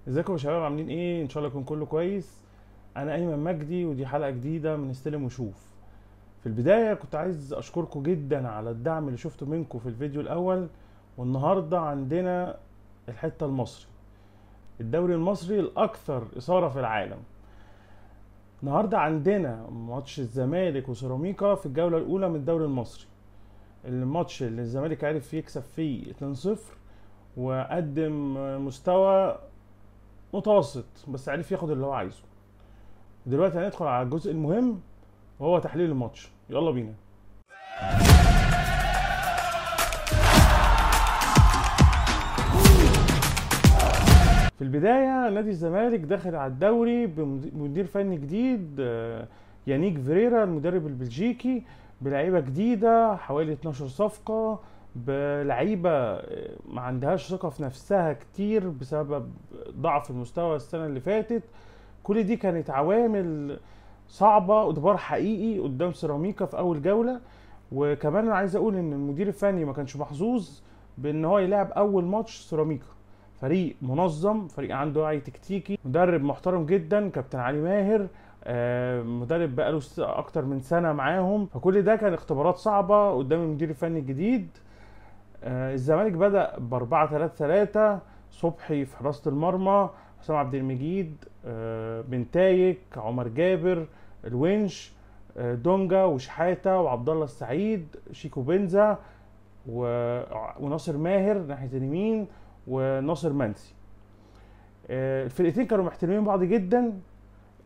ازيكم يا شباب، عاملين ايه؟ ان شاء الله يكون كله كويس. انا ايمن مجدي، ودي حلقه جديده من استلم وشوف. في البدايه كنت عايز اشكركم جدا على الدعم اللي شفته منكم في الفيديو الاول. والنهارده عندنا الحته المصري، الدوري المصري الاكثر اثاره في العالم. النهارده عندنا ماتش الزمالك وسيراميكا في الجوله الاولى من الدوري المصري. الماتش اللي الزمالك عرف يكسب فيه 2-0، وقدم مستوى متوسط بس عرف ياخد اللي هو عايزه. دلوقتي هندخل على الجزء المهم، وهو تحليل الماتش. يلا بينا. في البداية نادي الزمالك داخل على الدوري بمدير فني جديد، يانيك فيريرا المدرب البلجيكي، بلعيبة جديدة حوالي 12 صفقة، بلعيبة ما عندهاش ثقة في نفسها كتير بسبب ضعف المستوى السنة اللي فاتت. كل دي كانت عوامل صعبة ودبار حقيقي قدام سيراميكا في أول جولة. وكمان انا عايز اقول ان المدير الفني ما كانش محظوظ بان هو يلعب اول ماتش سيراميكا. فريق منظم، فريق عنده وعي تكتيكي، مدرب محترم جدا كابتن علي ماهر، مدرب بقاله اكتر من سنه معاهم. فكل ده كان اختبارات صعبه قدام المدير الفني الجديد. الزمالك بدأ ب 4-3-3، صبحي في حراسة المرمى، حسام عبد المجيد، بنتايك، عمر جابر، الونش، دونجا وشحاتة وعبد الله السعيد، شيكو بنزا، وناصر ماهر ناحية اليمين، وناصر منسي. الفرقتين كانوا محترمين بعض جدا.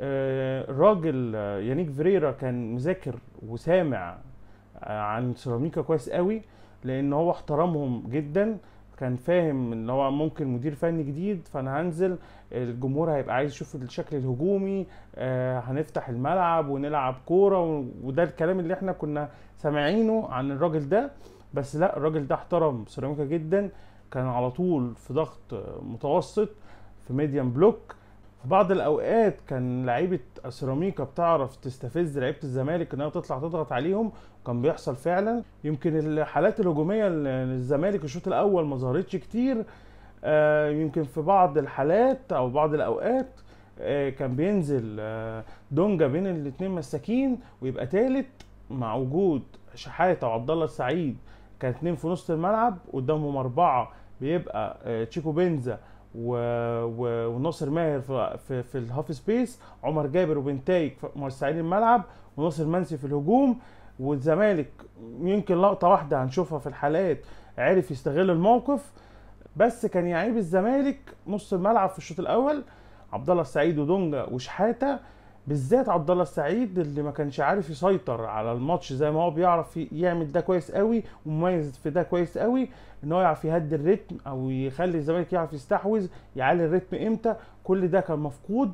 الراجل يانيك فيريرا كان مذاكر وسامع عن سيراميكا كويس قوي، لان هو احترمهم جدا. كان فاهم ان هو ممكن مدير فني جديد، فانا هنزل الجمهور هيبقى عايز يشوف الشكل الهجومي، هنفتح الملعب ونلعب كوره، وده الكلام اللي احنا كنا سامعينه عن الراجل ده. بس لا، الراجل ده احترم سيراميكا جدا، كان على طول في ضغط متوسط، في ميديم بلوك. في بعض الاوقات كان لعيبه سيراميكا بتعرف تستفز لعيبه الزمالك انها تطلع تضغط عليهم، وكان بيحصل فعلا. يمكن الحالات الهجوميه للزمالك الشوط الاول ما ظهرتش كتير. يمكن في بعض الحالات او بعض الاوقات كان بينزل دونجا بين الاتنين مساكين ويبقى تالت، مع وجود شحاته وعبد الله السعيد. كان اتنين في نص الملعب، قدامهم اربعه، بيبقى تشيكو بنزا وناصر ماهر في الهاف سبيس، عمر جابر وبنتايك موسعين الملعب، وناصر منسي في الهجوم. والزمالك يمكن لقطه واحده هنشوفها في الحالات عرف يستغل الموقف. بس كان يعيب الزمالك نص الملعب في الشوط الاول، عبد الله السعيد ودونجا وشحاته. بالذات عبد الله السعيد اللي ما كانش عارف يسيطر على الماتش زي ما هو بيعرف يعمل ده كويس قوي، ومميز في ده كويس قوي، ان هو يعرف يهدي الريتم او يخلي الزمالك يعرف يستحوذ، يعلي الريتم امتى. كل ده كان مفقود.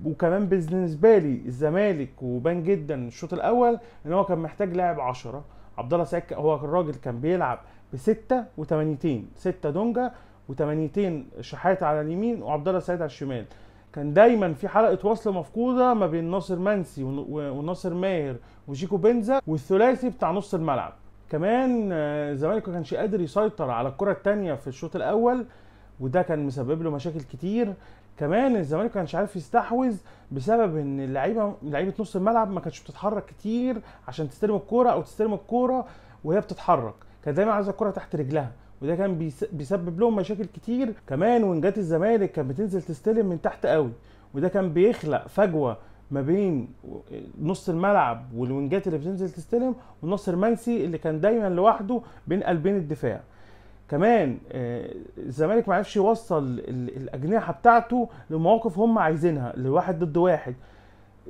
وكمان بالنسبه لي الزمالك وبان جدا الشوط الاول ان هو كان محتاج لاعب 10. عبد الله سعيد هو الراجل كان بيلعب بستة وتمانيتين، ستة دونجا وتمانيتين شحاتة على اليمين وعبد الله سعيد على الشمال. كان دايما في حلقة وصل مفقودة ما بين ناصر منسي وناصر ماهر وشيكو بنزا والثلاثي بتاع نص الملعب. كمان الزمالك ما كانش قادر يسيطر على الكرة التانية في الشوط الأول، وده كان مسبب له مشاكل كتير. كمان الزمالك ما كانش عارف يستحوذ بسبب ان لعيبه نص الملعب ما كانتش بتتحرك كتير عشان تستلم الكوره، او تستلم الكوره وهي بتتحرك. كانت دايما عايزه الكوره تحت رجلها، وده كان بيسبب لهم مشاكل كتير. كمان وينجات الزمالك كانت بتنزل تستلم من تحت قوي، وده كان بيخلق فجوه ما بين نص الملعب والوينجات اللي بتنزل تستلم، وناصر منسي اللي كان دايما لوحده بين قلبين الدفاع. كمان الزمالك ما عرفش يوصل الاجنحه بتاعته لمواقف هم عايزينها، لواحد ضد واحد.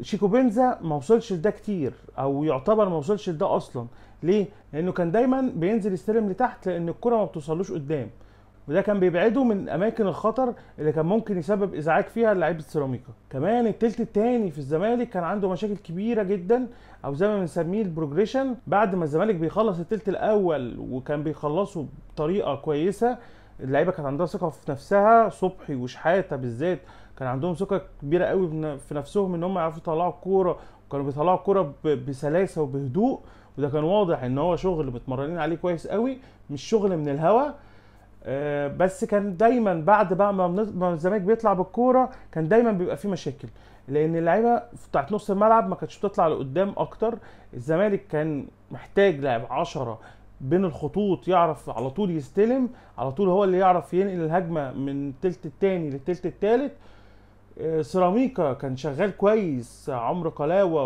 شيكو بنزا ما وصلش لده كتير، او يعتبر ما وصلش لده اصلا. ليه؟ لانه كان دايما بينزل يستلم لتحت، لان الكره ما بتوصلوش قدام، وده كان بيبعده من اماكن الخطر اللي كان ممكن يسبب ازعاج فيها لعيبه سيراميكا. كمان التلت التاني في الزمالك كان عنده مشاكل كبيره جدا، او زي ما بنسميه البروجريشن. بعد ما الزمالك بيخلص التلت الاول وكان بيخلصه بطريقه كويسه، اللعيبه كانت عندها ثقه في نفسها. صبحي وشحاته بالذات كان عندهم ثقه كبيره قوي في نفسهم ان هم يعرفوا يطلعوا الكوره، وكانوا بيطلعوا الكوره بسلاسه وبهدوء. وده كان واضح ان هو شغل متمرنين عليه كويس قوي، مش شغل من الهوا. بس كان دايما بعد بقى ما الزمالك بيطلع بالكوره كان دايما بيبقى فيه مشاكل، لان اللعيبه بتاعت نص الملعب ما كانتش بتطلع لقدام اكتر. الزمالك كان محتاج لاعب 10 بين الخطوط يعرف على طول يستلم، على طول هو اللي يعرف ينقل الهجمه من التلت التاني للتلت التالت. سيراميكا كان شغال كويس، عمرو قلاوه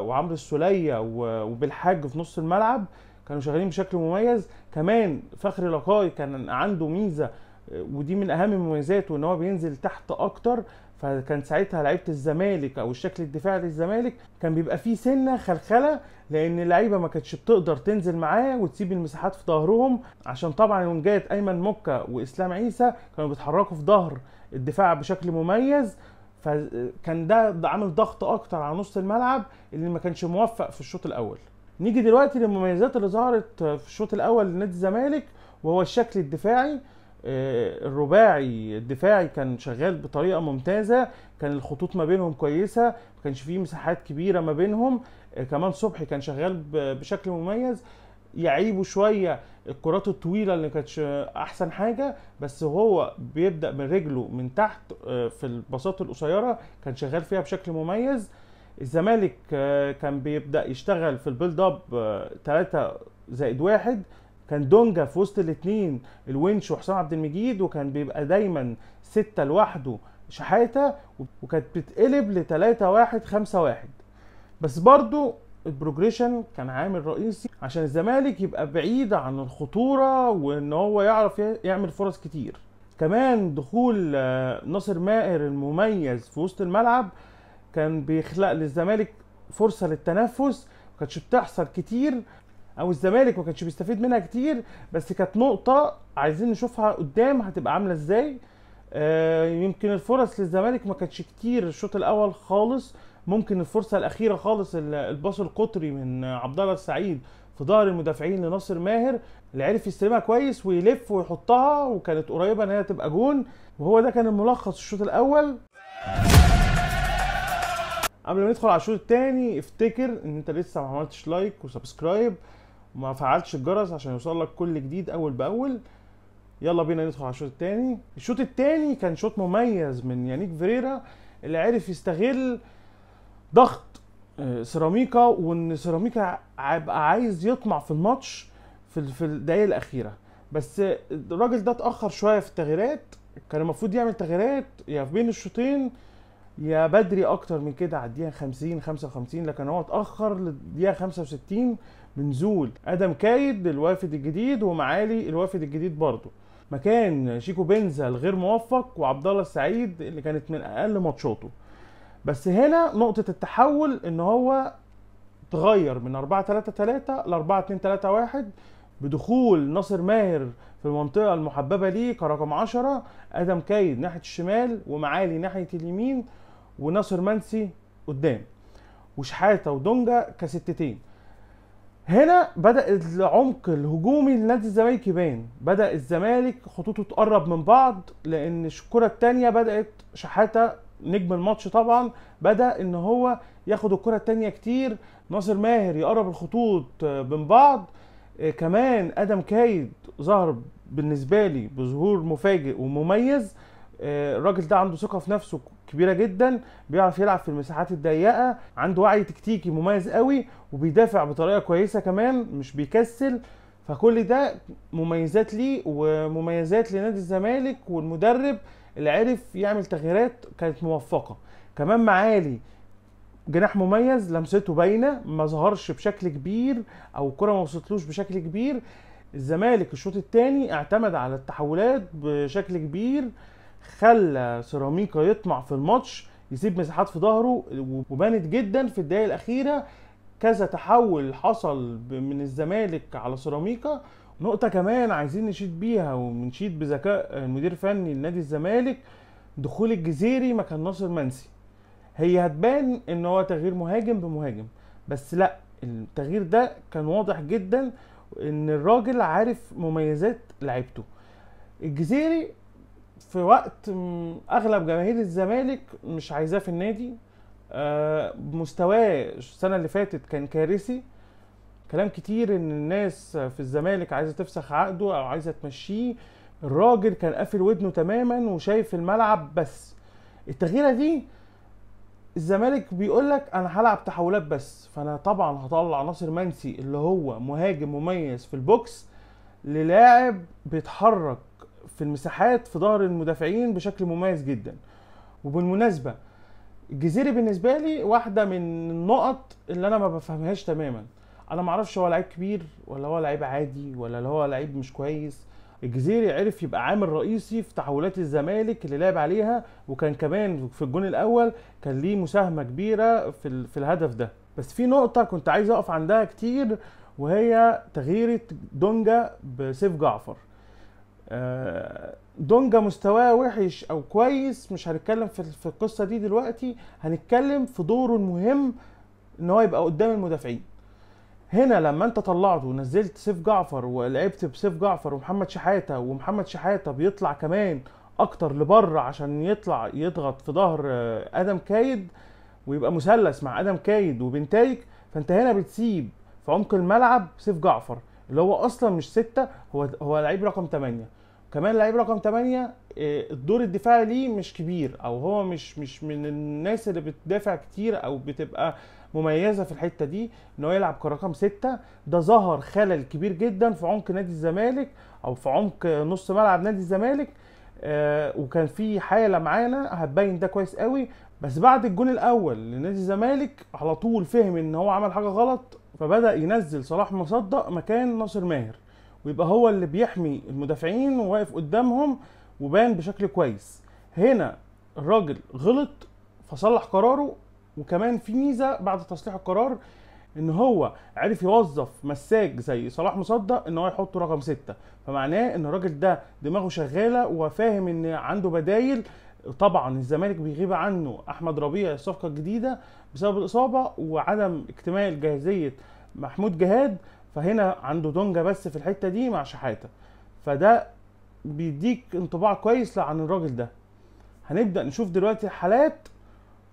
وعمرو السوليه وبالحاج في نص الملعب كانوا شغالين بشكل مميز. كمان فخري لقاي كان عنده ميزه، ودي من اهم مميزاته، ان هو بينزل تحت اكتر. فكان ساعتها لعيبه الزمالك او الشكل الدفاعي للزمالك كان بيبقى فيه سنه خلخله، لان اللعيبه ما كانتش بتقدر تنزل معاه وتسيب المساحات في ظهرهم، عشان طبعا الونجات ايمن موكا واسلام عيسى كانوا بيتحركوا في ظهر الدفاع بشكل مميز. فكان ده عامل ضغط اكتر على نص الملعب اللي ما كانش موفق في الشوط الاول. نيجي دلوقتي للمميزات اللي ظهرت في الشوط الاول لنادي الزمالك، وهو الشكل الدفاعي. الرباعي الدفاعي كان شغال بطريقه ممتازه، كان الخطوط ما بينهم كويسه، ما كانش فيه مساحات كبيره ما بينهم. كمان صبحي كان شغال بشكل مميز. يعيبه شويه الكرات الطويله اللي كانتش احسن حاجه، بس هو بيبدا من رجله من تحت في الباصات القصيره كان شغال فيها بشكل مميز. الزمالك كان بيبدا يشتغل في البيلد اب 3+1. كان دونجا في وسط الاثنين الونش وحسام عبد المجيد، وكان بيبقى دايما 6 لوحده شحاته، وكانت بتقلب ل3-1-5-1. بس برضو البروجريشن كان عامل رئيسي عشان الزمالك يبقى بعيد عن الخطورة، وان هو يعرف يعمل فرص كتير. كمان دخول ناصر ماهر المميز في وسط الملعب كان بيخلق للزمالك فرصة للتنفس، ما كانتش بتحصل كتير، او الزمالك ما كانش بيستفيد منها كتير، بس كانت نقطة عايزين نشوفها قدام هتبقى عاملة ازاي. يمكن الفرص للزمالك ما كانتش كتير الشوط الاول خالص. ممكن الفرصه الاخيره خالص الباص القطري من عبد الله السعيد في ظهر المدافعين لناصر ماهر، اللي عرف يستلمها كويس ويلف ويحطها، وكانت قريبه ان هي تبقى جون. وهو ده كان الملخص الشوط الاول. قبل ما ندخل على الشوط الثاني، افتكر ان انت لسه ما عملتش لايك وسبسكرايب وما فعلتش الجرس عشان يوصل لك كل جديد اول باول. يلا بينا ندخل على الشوط الثاني. الشوط الثاني كان شوط مميز من يانيك فيريرا، اللي عرف يستغل ضغط سيراميكا، وان سيراميكا هيبقى عايز يطمع في الماتش في الدقايق الاخيره. بس الراجل ده اتاخر شويه في التغييرات، كان المفروض يعمل تغييرات يا في بين الشوطين يا بدري اكتر من كده على الدقيقه 50-55، لكن هو اتاخر للدقيقه 65 بنزول ادم كايد الوافد الجديد ومعالي الوافد الجديد برضه مكان شيكو بنزا الغير موفق وعبد الله السعيد اللي كانت من اقل ماتشاته. بس هنا نقطة التحول ان هو تغير من 4-3-3 ل 4-2-3-1 بدخول ناصر ماهر في المنطقة المحببة ليه كرقم 10، ادم كايد ناحية الشمال ومعالي ناحية اليمين وناصر منسي قدام وشحاتة ودونجا كستتين. هنا بدأ العمق الهجومي لنادي الزمالك يبان، بدأ الزمالك خطوطه تقرب من بعض، لان الكرة التانية بدأت شحاتة نجم الماتش طبعا بدأ ان هو ياخد الكرة التانية كتير، ناصر ماهر يقرب الخطوط من بعض. كمان ادم كايد ظهر بالنسبة لي بظهور مفاجئ ومميز. الراجل ده عنده ثقة في نفسه كبيرة جدا، بيعرف يلعب في المساحات الضيقة، عنده وعي تكتيكي مميز قوي، وبيدافع بطريقة كويسة كمان مش بيكسل. فكل ده مميزات ليه ومميزات لنادي الزمالك والمدرب اللي عرف يعمل تغييرات كانت موفقة. كمان معالي جناح مميز، لمسته باينة، ما ظهرش بشكل كبير او الكرة ما وصلتلوش بشكل كبير. الزمالك الشوط الثاني اعتمد على التحولات بشكل كبير، خلى سيراميكا يطمع في الماتش، يسيب مساحات في ظهره، وبانت جدا في الدقايق الاخيره كذا تحول حصل من الزمالك على سيراميكا. نقطه كمان عايزين نشيد بيها ونشيد بذكاء المدير الفني لنادي الزمالك، دخول الجزيري مكان ناصر منسي. هي هتبان ان هو تغيير مهاجم بمهاجم، بس لا، التغيير ده كان واضح جدا ان الراجل عارف مميزات لعيبته. الجزيري في وقت اغلب جماهير الزمالك مش عايزاه في النادي، مستواه السنه اللي فاتت كان كارثي، كلام كتير ان الناس في الزمالك عايزه تفسخ عقده او عايزه تمشيه، الراجل كان قافل ودنه تماما وشايف الملعب بس. التغييره دي الزمالك بيقول لك انا هلعب تحولات بس، فانا طبعا هطلع ناصر منسي اللي هو مهاجم مميز في البوكس للاعب بيتحرك في المساحات في ظهر المدافعين بشكل مميز جدا. وبالمناسبه الجزيري بالنسبه لي واحده من النقط اللي انا ما بفهمهاش تماما. انا ما اعرفش هو لعيب كبير ولا هو لعيب عادي ولا هو لعيب مش كويس. الجزيري عرف يبقى عامل رئيسي في تحولات الزمالك اللي لعب عليها، وكان كمان في الجون الاول كان ليه مساهمه كبيره في الهدف ده. بس في نقطه كنت عايز اقف عندها كتير، وهي تغييره دونجا بسيف جعفر. دونجا مستواه وحش او كويس مش هنتكلم في القصه دي دلوقتي، هنتكلم في دوره المهم ان هو يبقى قدام المدافعين. هنا لما انت طلعته ونزلت سيف جعفر ولعبت بسيف جعفر ومحمد شحاته، ومحمد شحاته بيطلع كمان اكتر لبره عشان يطلع يضغط في ظهر ادم كايد ويبقى مثلث مع ادم كايد وبنتايج، فانت هنا بتسيب في عمق الملعب سيف جعفر اللي هو اصلا مش 6، هو لعيب رقم 8. كمان لعيب رقم 8 الدور الدفاعي ليه مش كبير، او هو مش من الناس اللي بتدافع كتير او بتبقى مميزه في الحته دي ان هو يلعب كرقم 6. ده ظهر خلل كبير جدا في عمق نادي الزمالك او في عمق نص ملعب نادي الزمالك. وكان في حاله معانا هتبين ده كويس قوي. بس بعد الجون الاول لنادي الزمالك على طول فهم ان هو عمل حاجه غلط، فبدا ينزل صلاح مصدق مكان ناصر ماهر، ويبقى هو اللي بيحمي المدافعين وواقف قدامهم وبان بشكل كويس. هنا الراجل غلط فصلح قراره. وكمان في ميزه بعد تصليح القرار ان هو عرف يوظف مساك زي صلاح مصدق ان هو يحطه رقم 6، فمعناه ان الراجل ده دماغه شغاله وفاهم ان عنده بدايل. طبعا الزمالك بيغيب عنه احمد ربيع الصفقه الجديده بسبب الاصابه وعدم اكتمال جاهزيه محمود جهاد، فهنا عنده دونجا بس في الحته دي مع شحاته، فده بيديك انطباع كويس عن الراجل ده. هنبدا نشوف دلوقتي الحالات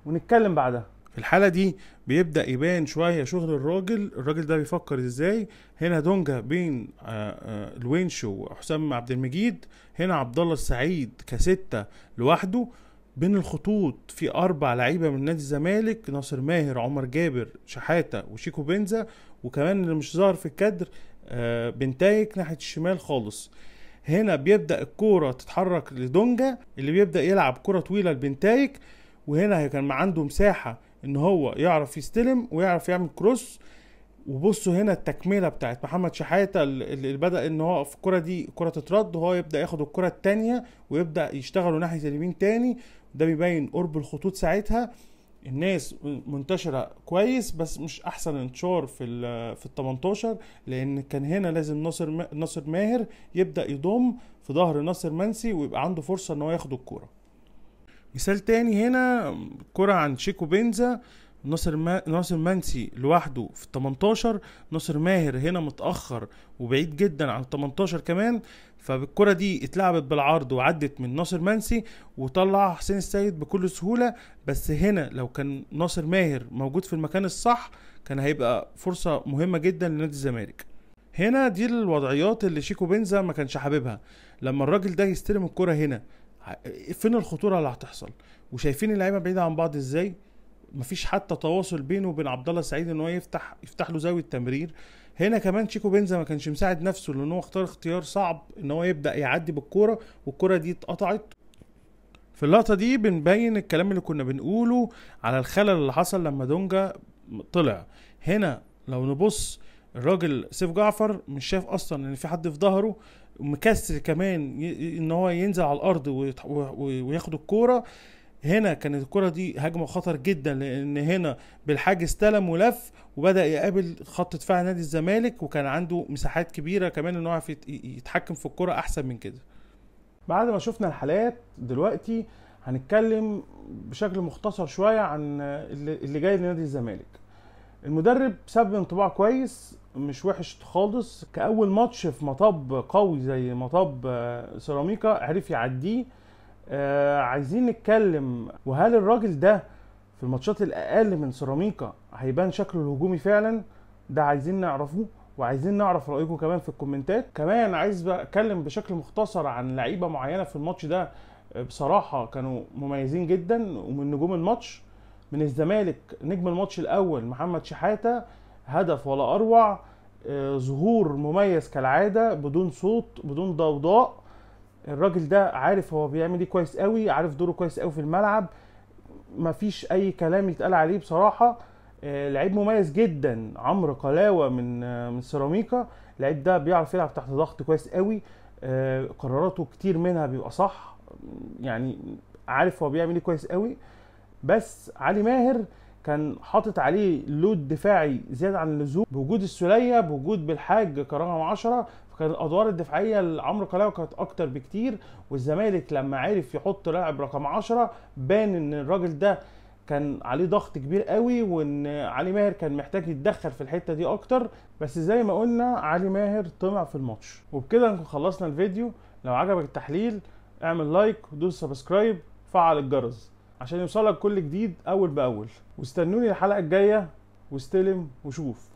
ونتكلم بعدها. في الحالة دي بيبدأ يبان شوية شغل الراجل ده بيفكر ازاي. هنا دونجا بين الونشو وحسام عبد المجيد، هنا عبد الله السعيد كستة لوحده. بين الخطوط في 4 لعيبة من نادي الزمالك، ناصر ماهر، عمر جابر، شحاتة وشيكو بنزا، وكمان اللي مش ظاهر في الكادر بنتايك ناحية الشمال خالص. هنا بيبدأ الكورة تتحرك لدونجا اللي بيبدأ يلعب كرة طويلة لبنتايك، وهنا كان عنده مساحة ان هو يعرف يستلم ويعرف يعمل كروس. وبصوا هنا التكملة بتاعت محمد شحاتة اللي بدأ ان هو في الكرة دي الكرة تترد وهو يبدأ ياخد الكرة التانية ويبدأ يشتغلوا ناحية اليمين تاني. ده بيبين قرب الخطوط ساعتها. الناس منتشرة كويس بس مش احسن انتشار في ال 18، لان كان هنا لازم ناصر ماهر يبدأ يضم في ظهر ناصر منسي ويبقى عنده فرصة ان هو ياخد الكرة. مثال تاني هنا كرة عن شيكو بنزا، ناصر منسي لوحده في ال 18، ناصر ماهر هنا متأخر وبعيد جدا عن ال 18 كمان، فالكرة دي اتلعبت بالعرض وعدت من ناصر منسي وطلع حسين السيد بكل سهولة. بس هنا لو كان ناصر ماهر موجود في المكان الصح كان هيبقى فرصة مهمة جدا لنادي الزمالك. هنا دي الوضعيات اللي شيكو بنزا ما كانش حاببها. لما الراجل ده يستلم الكرة هنا فين الخطوره اللي هتحصل؟ وشايفين اللعيبه بعيده عن بعض ازاي، مفيش حتى تواصل بينه وبين عبد الله السعيد ان هو يفتح له زاويه تمرير. هنا كمان شيكو بنزا ما كانش مساعد نفسه لان هو اختار اختيار صعب ان هو يبدا يعدي بالكوره والكوره دي اتقطعت. في اللقطه دي بنبين الكلام اللي كنا بنقوله على الخلل اللي حصل لما دونجا طلع. هنا لو نبص الراجل سيف جعفر مش شايف اصلا ان في حد في ظهره، مكسر كمان ان هو ينزل على الارض وياخد الكوره. هنا كانت الكرة دي هجمة خطر جدا لان هنا بالحاج استلم ولف وبدأ يقابل خط دفاع نادي الزمالك، وكان عنده مساحات كبيرة كمان انه يعرف يتحكم في الكرة احسن من كده. بعد ما شفنا الحالات دلوقتي هنتكلم بشكل مختصر شوية عن اللي جاي لنادي الزمالك. المدرب ساب انطباع كويس مش وحش خالص. كأول ماتش في مطب قوي زي مطب سيراميكا عرف يعديه. عايزين نتكلم وهل الراجل ده في الماتشات الاقل من سيراميكا هيبان شكله الهجومي فعلا؟ ده عايزين نعرفه. وعايزين نعرف رايكم كمان في الكومنتات. كمان عايز بقى اتكلم بشكل مختصر عن لعيبه معينه في الماتش ده بصراحه كانوا مميزين جدا ومن نجوم الماتش. من الزمالك نجم الماتش الاول محمد شحاته، هدف ولا اروع، ظهور مميز كالعاده بدون صوت بدون ضوضاء. الراجل ده عارف هو بيعمل ايه كويس قوي، عارف دوره كويس قوي في الملعب، مفيش اي كلام يتقال عليه بصراحه. لعيب مميز جدا. عمرو قلاوه من سيراميكا، اللعيب ده بيعرف يلعب تحت ضغط كويس قوي، قراراته كتير منها بيبقى صح، يعني عارف هو بيعمل ايه كويس قوي. بس علي ماهر كان حاطط عليه لود دفاعي زياده عن اللزوم، بوجود السوليه بوجود بالحاج كرقم 10، فكان الادوار الدفاعيه لعمرو قلاوه كانت اكتر بكتير. والزمالك لما عرف يحط لاعب رقم 10 بان ان الراجل ده كان عليه ضغط كبير قوي، وان علي ماهر كان محتاج يتدخل في الحته دي اكتر. بس زي ما قلنا علي ماهر طمع في الماتش. وبكده نكون خلصنا الفيديو. لو عجبك التحليل اعمل لايك ودوس سبسكرايب، فعل الجرس عشان يوصلك كل جديد اول باول. واستنوني الحلقه الجايه، واستلم وشوف.